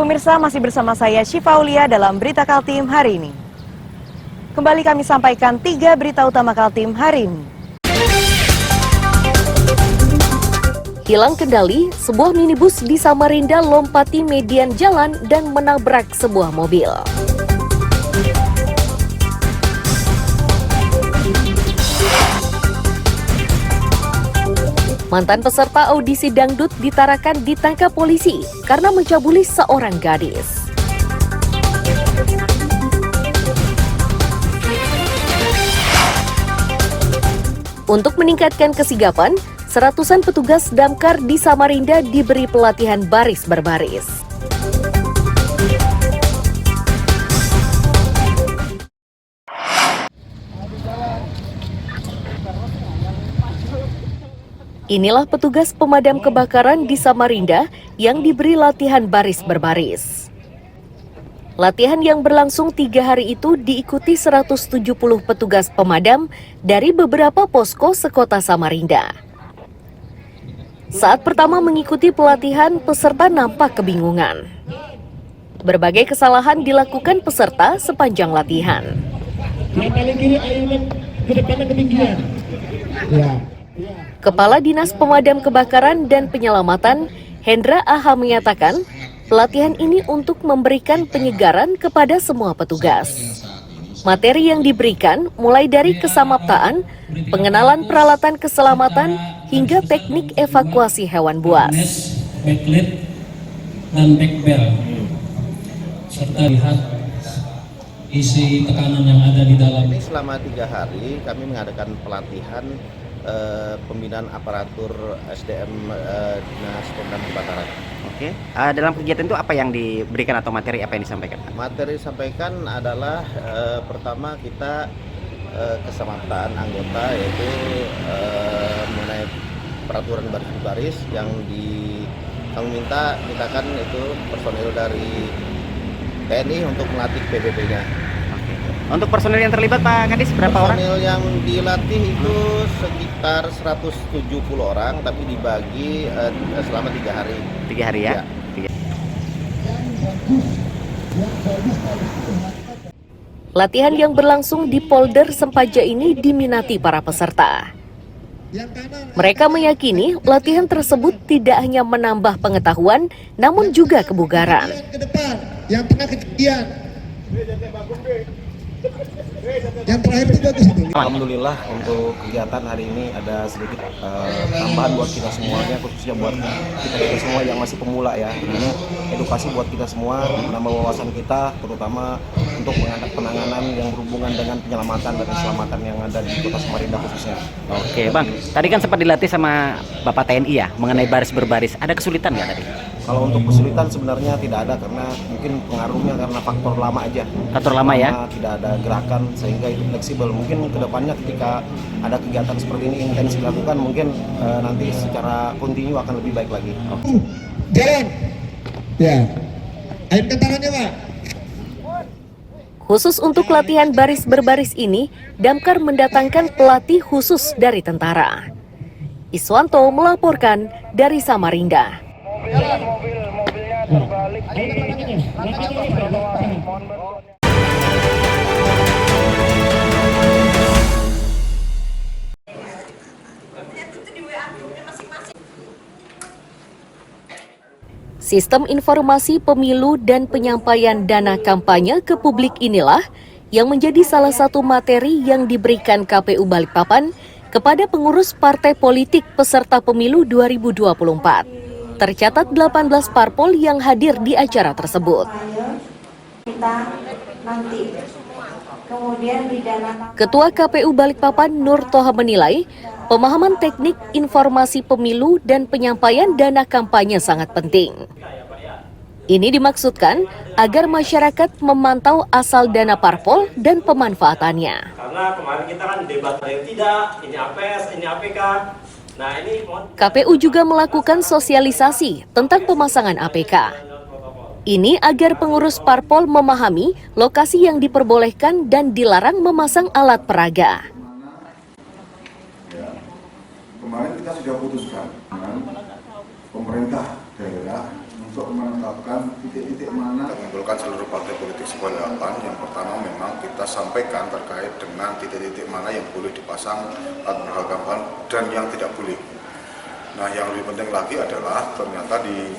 Pemirsa, masih bersama saya Syifa Aulia dalam Berita Kaltim hari ini. Kembali kami sampaikan 3 berita utama Kaltim hari ini. Hilang kendali, sebuah minibus di Samarinda lompati median jalan dan menabrak sebuah mobil. Mantan peserta audisi dangdut di Tarakan ditangkap polisi karena mencabuli seorang gadis. Untuk meningkatkan kesigapan, seratusan petugas damkar di Samarinda diberi pelatihan baris berbaris. Inilah petugas pemadam kebakaran di Samarinda yang diberi latihan baris berbaris. Latihan yang berlangsung 3 hari itu diikuti 170 petugas pemadam dari beberapa posko sekota Samarinda. Saat pertama mengikuti pelatihan, peserta nampak kebingungan. Berbagai kesalahan dilakukan peserta sepanjang latihan. Kepala Dinas Pemadam Kebakaran dan Penyelamatan, Hendra Aha menyatakan, pelatihan ini untuk memberikan penyegaran kepada semua petugas. Materi yang diberikan mulai dari kesamaptaan, pengenalan peralatan keselamatan, hingga teknik evakuasi hewan buas. Backlit dan backbell, serta lihat isi tekanan yang ada di dalam. Selama 3 hari kami mengadakan pelatihan pembinaan aparatur SDM Dinas Pemadam Kebakaran. Oke, dalam kegiatan itu apa yang diberikan atau materi apa yang disampaikan? Materi disampaikan adalah pertama kita kesamaptaan anggota, yaitu mengenai peraturan baris-baris yang kami mintakan itu personil dari TNI untuk melatih PBB-nya. Untuk personil yang terlibat Pak Kadis berapa orang? Personil yang dilatih itu sekitar 170 orang, tapi dibagi selama 3 hari. 3 hari ya? Ya. Latihan yang berlangsung di Polder Sempaja ini diminati para peserta. Mereka meyakini latihan tersebut tidak hanya menambah pengetahuan, namun juga kebugaran. Yang tengah kejadian. Yang terakhir itu bagus itu. Alhamdulillah untuk kegiatan hari ini ada sedikit tambahan buat kita semuanya, khususnya buat kita semua yang masih pemula ya. Ini edukasi buat kita semua, menambah wawasan kita, terutama untuk penanganan yang berhubungan dengan penyelamatan dan keselamatan yang ada di Kota Samarinda khususnya. Oke Bang, tadi kan sempat dilatih sama Bapak TNI ya mengenai baris berbaris. Ada kesulitan nggak tadi? Kalau untuk kesulitan sebenarnya tidak ada, karena mungkin pengaruhnya karena faktor lama aja. Faktor lama ya? Tidak ada gerakan sehingga itu fleksibel. Mungkin kedepannya ketika ada kegiatan seperti ini intens dilakukan, mungkin nanti secara kontinu akan lebih baik lagi. Jalan. Ya. Ayo tangannya Pak. Khusus untuk latihan baris berbaris ini, damkar mendatangkan pelatih khusus dari tentara. Iswanto melaporkan dari Samarinda. Mobilnya terbalik di Sistem informasi pemilu dan penyampaian dana kampanye ke publik inilah yang menjadi salah satu materi yang diberikan KPU Balikpapan kepada pengurus partai politik peserta pemilu 2024. Tercatat 18 parpol yang hadir di acara tersebut. Ketua KPU Balikpapan Nur Toha menilai, pemahaman teknik informasi pemilu dan penyampaian dana kampanye sangat penting. Ini dimaksudkan agar masyarakat memantau asal dana parpol dan pemanfaatannya. Karena kemarin kita kan debat yang tidak, ini APS, ini APK. Nah, KPU juga melakukan sosialisasi tentang pemasangan APK. Ini agar pengurus parpol memahami lokasi yang diperbolehkan dan dilarang memasang alat peraga. Kemarin kita sudah putuskan dengan pemerintah daerah untuk menetapkan titik-titik mana. Kita mengumpulkan seluruh partai politik sebuah jawaban. Yang pertama memang kita sampaikan terkait dengan titik-titik mana yang boleh dipasang alat beragam dan yang tidak boleh. Nah, yang lebih penting lagi adalah ternyata di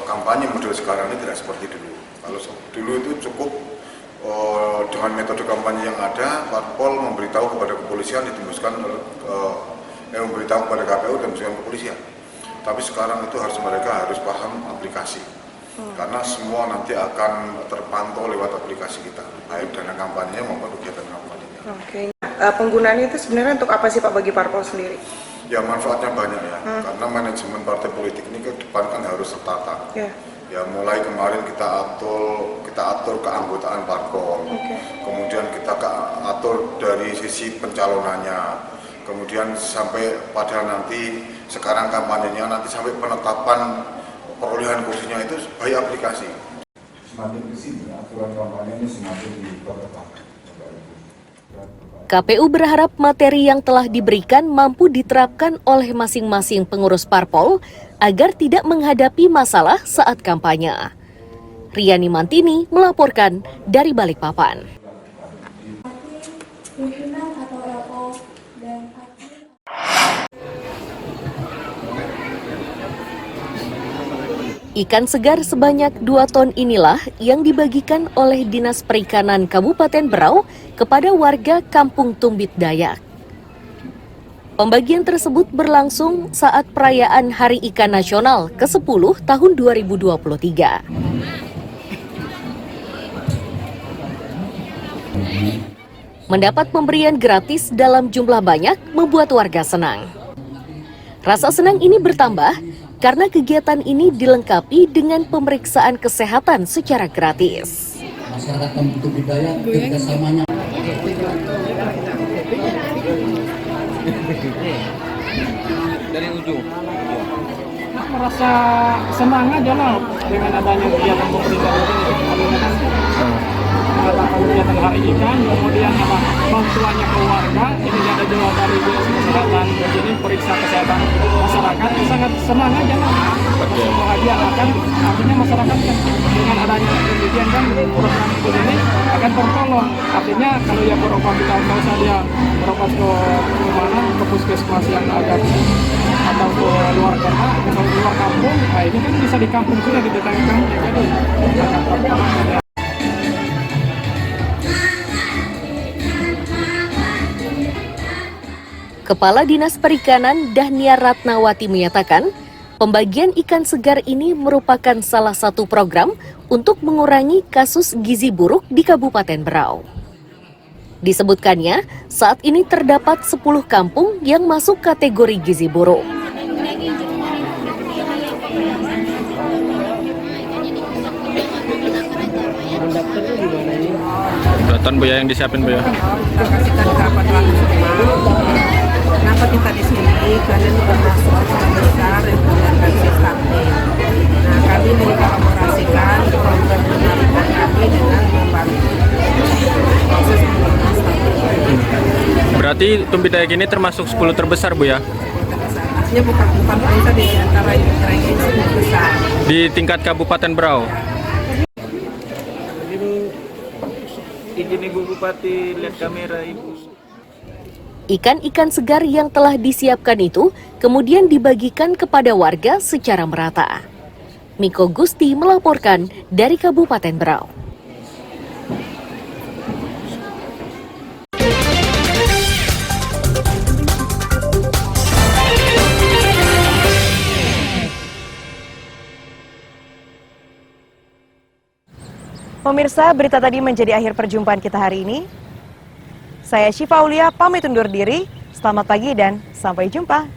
kampanye model sekarang ini tidak seperti dulu. Kalau dulu itu cukup dengan metode kampanye yang ada, parpol memberitahu kepada kepolisian, ditembuskan memberitahu kepada KPU dan juga kepolisian. Tapi sekarang itu mereka harus paham aplikasi, karena semua nanti akan terpantau lewat aplikasi kita, baik dana kampanye maupun kegiatan kampanye. Oke. Penggunaannya itu sebenarnya untuk apa sih Pak bagi parpol sendiri? Ya manfaatnya banyak ya, karena manajemen partai politik ini ke depan kan harus tertata. Ya mulai kemarin kita atur keanggotaan parpol, kemudian kita atur dari sisi pencalonannya, kemudian sampai pada nanti sekarang kampanyenya nanti sampai penetapan perolehan kursinya itu by aplikasi. Semakin kesini aturan kampanye ini semakin diperketat. KPU berharap materi yang telah diberikan mampu diterapkan oleh masing-masing pengurus parpol agar tidak menghadapi masalah saat kampanye. Riani Mantini melaporkan dari Balikpapan. Ikan segar sebanyak 2 ton inilah yang dibagikan oleh Dinas Perikanan Kabupaten Berau kepada warga Kampung Tumbit Dayak. Pembagian tersebut berlangsung saat perayaan Hari Ikan Nasional ke-10 tahun 2023. Mendapat pemberian gratis dalam jumlah banyak membuat warga senang. Rasa senang ini bertambah karena kegiatan ini dilengkapi dengan pemeriksaan kesehatan secara gratis. Masyarakat Kampung Tumbit Dayak kerjasamanya. Dari ujung. Merasa senang aja lah dengan adanya kegiatan pemerintah ini. Mengadakan kegiatan Hari Ikan, kemudian ada bantuannya ke warga, ini ada juga dari dinas kesehatan, jadi periksa kesehatan masyarakat, sangat senang aja lah. Bahagia akan, artinya masyarakat kan dengan adanya demikian kan program ini akan tertolong. Artinya kalau ya berobat kita nggak usah dia berobat ke mana, ke puskesmas yang agak atau ke luar kota, atau luar kampung, nah ini kan bisa di kampung sudah didatangkan, jadi akan tertolong. Kepala Dinas Perikanan Dahnia Ratnawati menyatakan, pembagian ikan segar ini merupakan salah satu program untuk mengurangi kasus gizi buruk di Kabupaten Berau. Disebutkannya, saat ini terdapat 10 kampung yang masuk kategori gizi buruk. Beratan Bu ya yang disiapin Bu ya? Kasihkan kapan langsung. Kenapa kita di sini? Karena ini termasuk program besar yang menggunakan sistem. Nah, kami mengkolaborasikan program penarikan kami dengan membantu proses penggunaan status. Berarti Tumbit Dayak ini termasuk 10 terbesar Bu ya? Artinya bukan pemerintah di antara yang 10 besar. Di tingkat Kabupaten Berau? Izin Ibu Bupati lihat kamera Ibu. Ikan-ikan segar yang telah disiapkan itu kemudian dibagikan kepada warga secara merata. Miko Gusti melaporkan dari Kabupaten Berau. Pemirsa, berita tadi menjadi akhir perjumpaan kita hari ini. Saya Syifa Aulia, pamit undur diri. Selamat pagi dan sampai jumpa.